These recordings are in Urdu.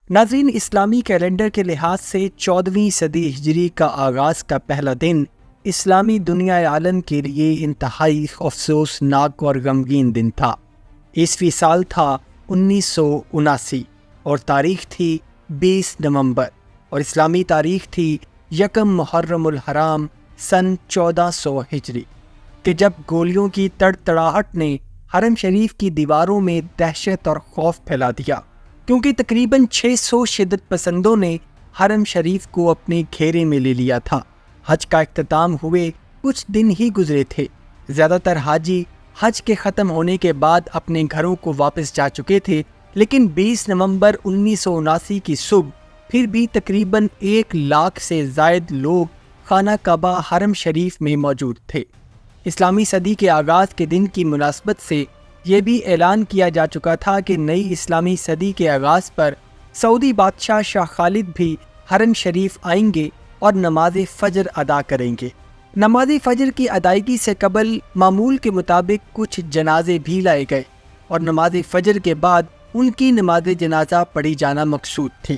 ناظرین، اسلامی کیلنڈر کے لحاظ سے 14ویں صدی ہجری کا آغاز کا پہلا دن اسلامی دنیا عالم کے لیے انتہائی افسوسناک اور غمگین دن تھا۔ عیسوی سال تھا 1979 اور تاریخ تھی 20 نومبر اور اسلامی تاریخ تھی 1 محرم الحرام سن 1400 ہجری، کہ جب گولیوں کی تڑتڑاہٹ نے حرم شریف کی دیواروں میں دہشت اور خوف پھیلا دیا، کیونکہ تقریباً 600 شدت پسندوں نے حرم شریف کو اپنے گھیرے میں لے لیا تھا۔ حج کا اختتام ہوئے کچھ دن ہی گزرے تھے۔ زیادہ تر حاجی حج کے ختم ہونے کے بعد اپنے گھروں کو واپس جا چکے تھے، لیکن 20 نومبر 1979 کی صبح پھر بھی تقریباً 1 لاکھ سے زائد لوگ خانہ کعبہ حرم شریف میں موجود تھے۔ اسلامی صدی کے آغاز کے دن کی مناسبت سے یہ بھی اعلان کیا جا چکا تھا کہ نئی اسلامی صدی کے آغاز پر سعودی بادشاہ شاہ خالد بھی حرم شریف آئیں گے اور نماز فجر ادا کریں گے۔ نماز فجر کی ادائیگی سے قبل معمول کے مطابق کچھ جنازے بھی لائے گئے اور نماز فجر کے بعد ان کی نماز جنازہ پڑھی جانا مقصود تھی،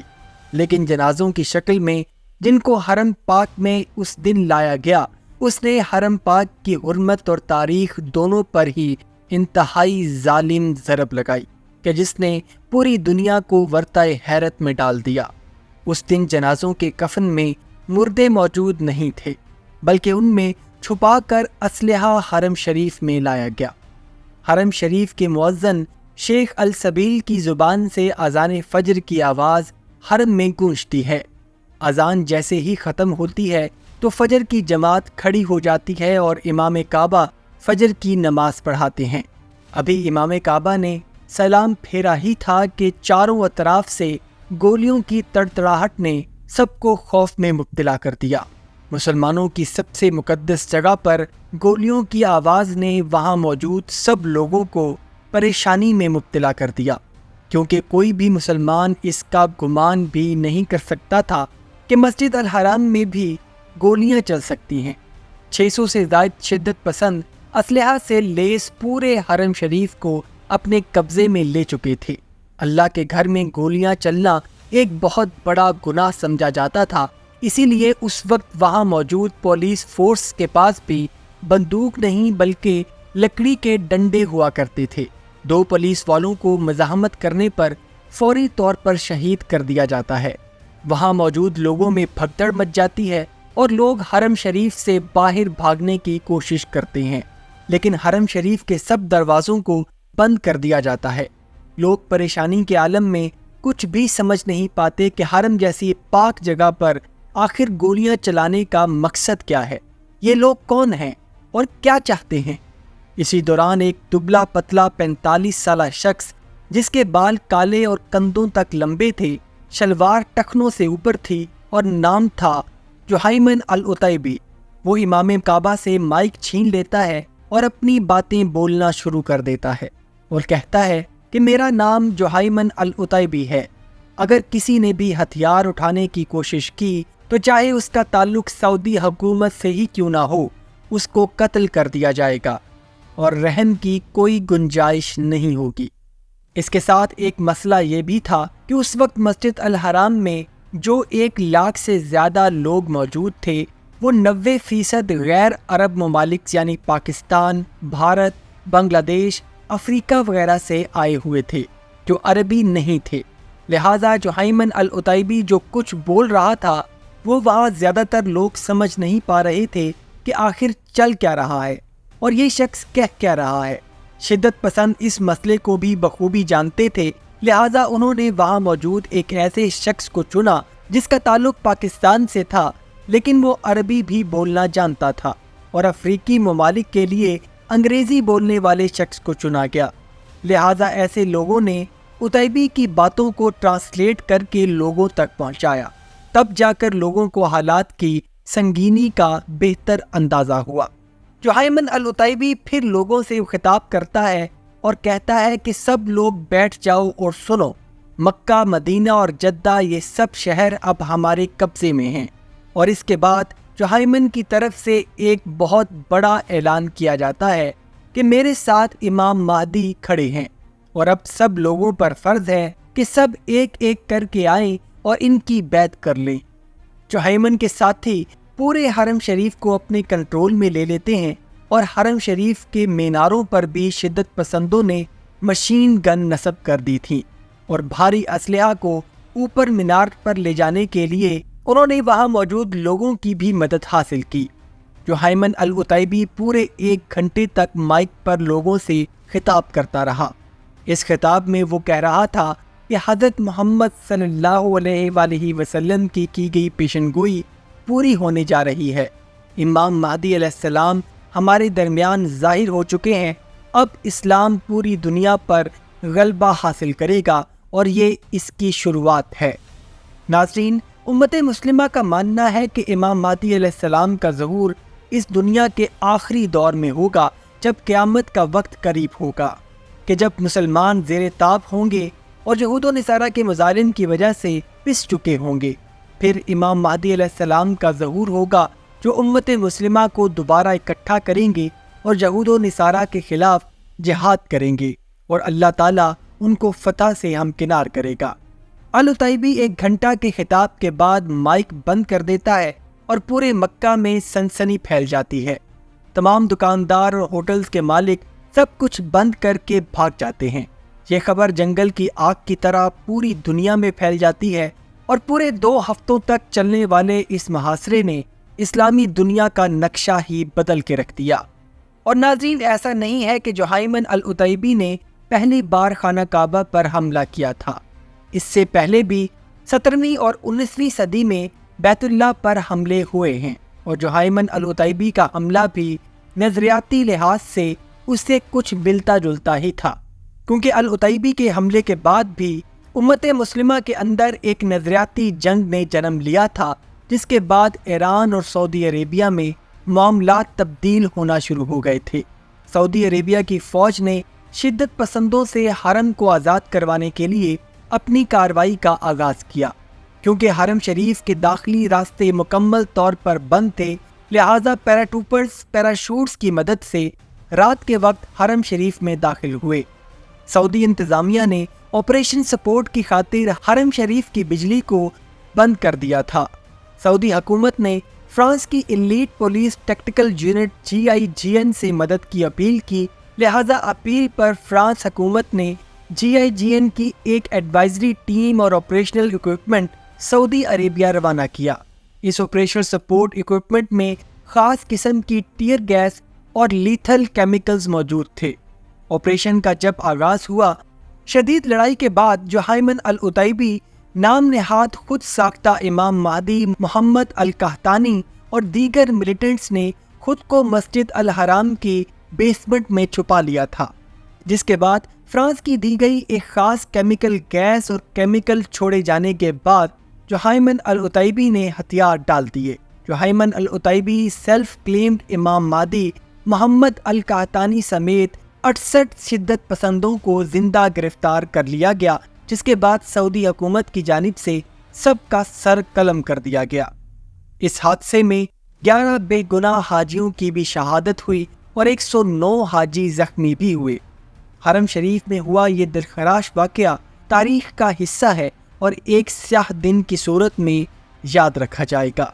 لیکن جنازوں کی شکل میں جن کو حرم پاک میں اس دن لایا گیا، اس نے حرم پاک کی حرمت اور تاریخ دونوں پر ہی انتہائی ظالم ضرب لگائی کہ جس نے پوری دنیا کو ورطۂ حیرت میں ڈال دیا۔ اس دن جنازوں کے کفن میں مردے موجود نہیں تھے، بلکہ ان میں چھپا کر اسلحہ حرم شریف میں لایا گیا۔ حرم شریف کے مؤذن شیخ السبیل کی زبان سے اذان فجر کی آواز حرم میں گونجتی ہے۔ اذان جیسے ہی ختم ہوتی ہے تو فجر کی جماعت کھڑی ہو جاتی ہے اور امام کعبہ فجر کی نماز پڑھاتے ہیں۔ ابھی امام کعبہ نے سلام پھیرا ہی تھا کہ چاروں اطراف سے گولیوں کی تڑتڑاہٹ نے سب کو خوف میں مبتلا کر دیا۔ مسلمانوں کی سب سے مقدس جگہ پر گولیوں کی آواز نے وہاں موجود سب لوگوں کو پریشانی میں مبتلا کر دیا، کیونکہ کوئی بھی مسلمان اس کا گمان بھی نہیں کر سکتا تھا کہ مسجد الحرام میں بھی گولیاں چل سکتی ہیں۔ 600 سے زائد شدت پسند اسلحہ سے لیس پورے حرم شریف کو اپنے قبضے میں لے چکے تھے۔ اللہ کے گھر میں گولیاں چلنا ایک بہت بڑا گناہ سمجھا جاتا تھا، اسی لیے اس وقت وہاں موجود پولیس فورس کے پاس بھی بندوق نہیں بلکہ لکڑی کے ڈنڈے ہوا کرتے تھے۔ 2 پولیس والوں کو مزاحمت کرنے پر فوری طور پر شہید کر دیا جاتا ہے۔ وہاں موجود لوگوں میں بھگدڑ مچ جاتی ہے اور لوگ حرم شریف سے باہر بھاگنے کی کوشش کرتے ہیں، لیکن حرم شریف کے سب دروازوں کو بند کر دیا جاتا ہے۔ لوگ پریشانی کے عالم میں کچھ بھی سمجھ نہیں پاتے کہ حرم جیسی پاک جگہ پر آخر گولیاں چلانے کا مقصد کیا ہے، یہ لوگ کون ہیں اور کیا چاہتے ہیں۔ اسی دوران ایک دبلا پتلا 45 سالہ شخص جس کے بال کالے اور کندھوں تک لمبے تھے، شلوار ٹخنوں سے اوپر تھی اور نام تھا جہیمن العتیبی، وہ امام کعبہ سے مائک چھین لیتا ہے اور اپنی باتیں بولنا شروع کر دیتا ہے اور کہتا ہے کہ میرا نام جہیمن العتیبی ہے، اگر کسی نے بھی ہتھیار اٹھانے کی کوشش کی تو چاہے اس کا تعلق سعودی حکومت سے ہی کیوں نہ ہو، اس کو قتل کر دیا جائے گا اور رحم کی کوئی گنجائش نہیں ہوگی۔ اس کے ساتھ ایک مسئلہ یہ بھی تھا کہ اس وقت مسجد الحرام میں جو 1 لاکھ سے زیادہ لوگ موجود تھے، وہ 90% غیر عرب ممالک یعنی پاکستان، بھارت، بنگلہ دیش، افریقہ وغیرہ سے آئے ہوئے تھے جو عربی نہیں تھے۔ لہٰذا جہیمن العتیبی جو کچھ بول رہا تھا وہ وہاں زیادہ تر لوگ سمجھ نہیں پا رہے تھے کہ آخر چل کیا رہا ہے اور یہ شخص کہہ کیا رہا ہے۔ شدت پسند اس مسئلے کو بھی بخوبی جانتے تھے، لہٰذا انہوں نے وہاں موجود ایک ایسے شخص کو چنا جس کا تعلق پاکستان سے تھا لیکن وہ عربی بھی بولنا جانتا تھا، اور افریقی ممالک کے لیے انگریزی بولنے والے شخص کو چنا گیا۔ لہٰذا ایسے لوگوں نے عتیبی کی باتوں کو ٹرانسلیٹ کر کے لوگوں تک پہنچایا، تب جا کر لوگوں کو حالات کی سنگینی کا بہتر اندازہ ہوا۔ جہیمن العتیبی پھر لوگوں سے خطاب کرتا ہے اور کہتا ہے کہ سب لوگ بیٹھ جاؤ اور سنو، مکہ، مدینہ اور جدہ یہ سب شہر اب ہمارے قبضے میں ہیں۔ اور اس کے بعد جہیمن کی طرف سے ایک بہت بڑا اعلان کیا جاتا ہے کہ میرے ساتھ امام مہدی کھڑے ہیں اور اب سب لوگوں پر فرض ہے کہ سب ایک ایک کر کے آئیں اور ان کی بیعت کر لیں۔ جہیمن کے ساتھی پورے حرم شریف کو اپنے کنٹرول میں لے لیتے ہیں اور حرم شریف کے میناروں پر بھی شدت پسندوں نے مشین گن نصب کر دی تھی اور بھاری اسلحہ کو اوپر مینار پر لے جانے کے لیے انہوں نے وہاں موجود لوگوں کی بھی مدد حاصل کی۔ جہیمن العتیبی پورے 1 گھنٹے تک مائک پر لوگوں سے خطاب کرتا رہا۔ اس خطاب میں وہ کہہ رہا تھا کہ حضرت محمد صلی اللہ علیہ وآلہ وسلم کی گئی پیشن گوئی پوری ہونے جا رہی ہے۔ امام مہدی علیہ السلام ہمارے درمیان ظاہر ہو چکے ہیں۔ اب اسلام پوری دنیا پر غلبہ حاصل کرے گا اور یہ اس کی شروعات ہے۔ ناظرین، امت مسلمہ کا ماننا ہے کہ امام مہدی علیہ السلام کا ظہور اس دنیا کے آخری دور میں ہوگا، جب قیامت کا وقت قریب ہوگا، کہ جب مسلمان زیر تاب ہوں گے اور یہود و نصارہ کے مظالم کی وجہ سے پس چکے ہوں گے۔ پھر امام مہدی علیہ السلام کا ظہور ہوگا جو امت مسلمہ کو دوبارہ اکٹھا کریں گے اور یہود و نصارہ کے خلاف جہاد کریں گے اور اللہ تعالیٰ ان کو فتح سے ہمکنار کرے گا۔ العتیبی 1 گھنٹہ کے خطاب کے بعد مائک بند کر دیتا ہے اور پورے مکہ میں سنسنی پھیل جاتی ہے۔ تمام دکاندار اور ہوٹلز کے مالک سب کچھ بند کر کے بھاگ جاتے ہیں۔ یہ خبر جنگل کی آگ کی طرح پوری دنیا میں پھیل جاتی ہے اور پورے 2 ہفتوں تک چلنے والے اس محاصرے نے اسلامی دنیا کا نقشہ ہی بدل کے رکھ دیا۔ اور ناظرین، ایسا نہیں ہے کہ جہیمن العتیبی نے پہلی بار خانہ کعبہ پر حملہ کیا تھا۔ اس سے پہلے بھی 17ویں اور 19ویں صدی میں بیت اللہ پر حملے ہوئے ہیں اور جہیمن العتیبی کا حملہ بھی نظریاتی لحاظ سے اس سے کچھ ملتا جلتا ہی تھا، کیونکہ العتیبی کے حملے کے بعد بھی امت مسلمہ کے اندر ایک نظریاتی جنگ نے جنم لیا تھا، جس کے بعد ایران اور سعودی عربیہ میں معاملات تبدیل ہونا شروع ہو گئے تھے۔ سعودی عربیہ کی فوج نے شدت پسندوں سے حرم کو آزاد کروانے کے لیے اپنی کارروائی کا آغاز کیا۔ کیونکہ حرم شریف کے داخلی راستے مکمل طور پر بند تھے، لہٰذا پیراٹروپرز پیراشوٹس کی مدد سے رات کے وقت حرم شریف میں داخل ہوئے۔ سعودی انتظامیہ نے آپریشن سپورٹ کی خاطر حرم شریف کی بجلی کو بند کر دیا تھا۔ سعودی حکومت نے فرانس کی elite police tactical unit GIGN سے مدد کی اپیل کی، لہٰذا اپیل پر فرانس حکومت نے GIGN کی ایک ایڈوائزری ٹیم اور آپریشنل اکوپمنٹ سعودی عربیہ روانہ کیا۔ اس آپریشنل سپورٹ اکوپمنٹ میں خاص قسم کی ٹیئر گیس اور لیتھل کیمیکلز موجود تھے۔ آپریشن کا جب آغاز ہوا، شدید لڑائی کے بعد جہیمن العتیبی نام نہاد خود ساختہ امام مہدی محمد القحطانی اور دیگر ملیٹنٹس نے خود کو مسجد الحرام کی بیسمنٹ میں چھپا لیا تھا، جس کے بعد فرانس کی دی گئی ایک خاص کیمیکل گیس اور کیمیکل چھوڑے جانے کے بعد جہیمن العتیبی نے ہتھیار ڈال دیے۔ جہیمن العتیبی سیلف کلیمڈ امام مہدی محمد القحطانی سمیت 68 شدت پسندوں کو زندہ گرفتار کر لیا گیا، جس کے بعد سعودی حکومت کی جانب سے سب کا سر قلم کر دیا گیا۔ اس حادثے میں 11 بے گناہ حاجیوں کی بھی شہادت ہوئی اور 109 حاجی زخمی بھی ہوئے۔ حرم شریف میں ہوا یہ دلخراش واقعہ تاریخ کا حصہ ہے اور ایک سیاہ دن کی صورت میں یاد رکھا جائے گا۔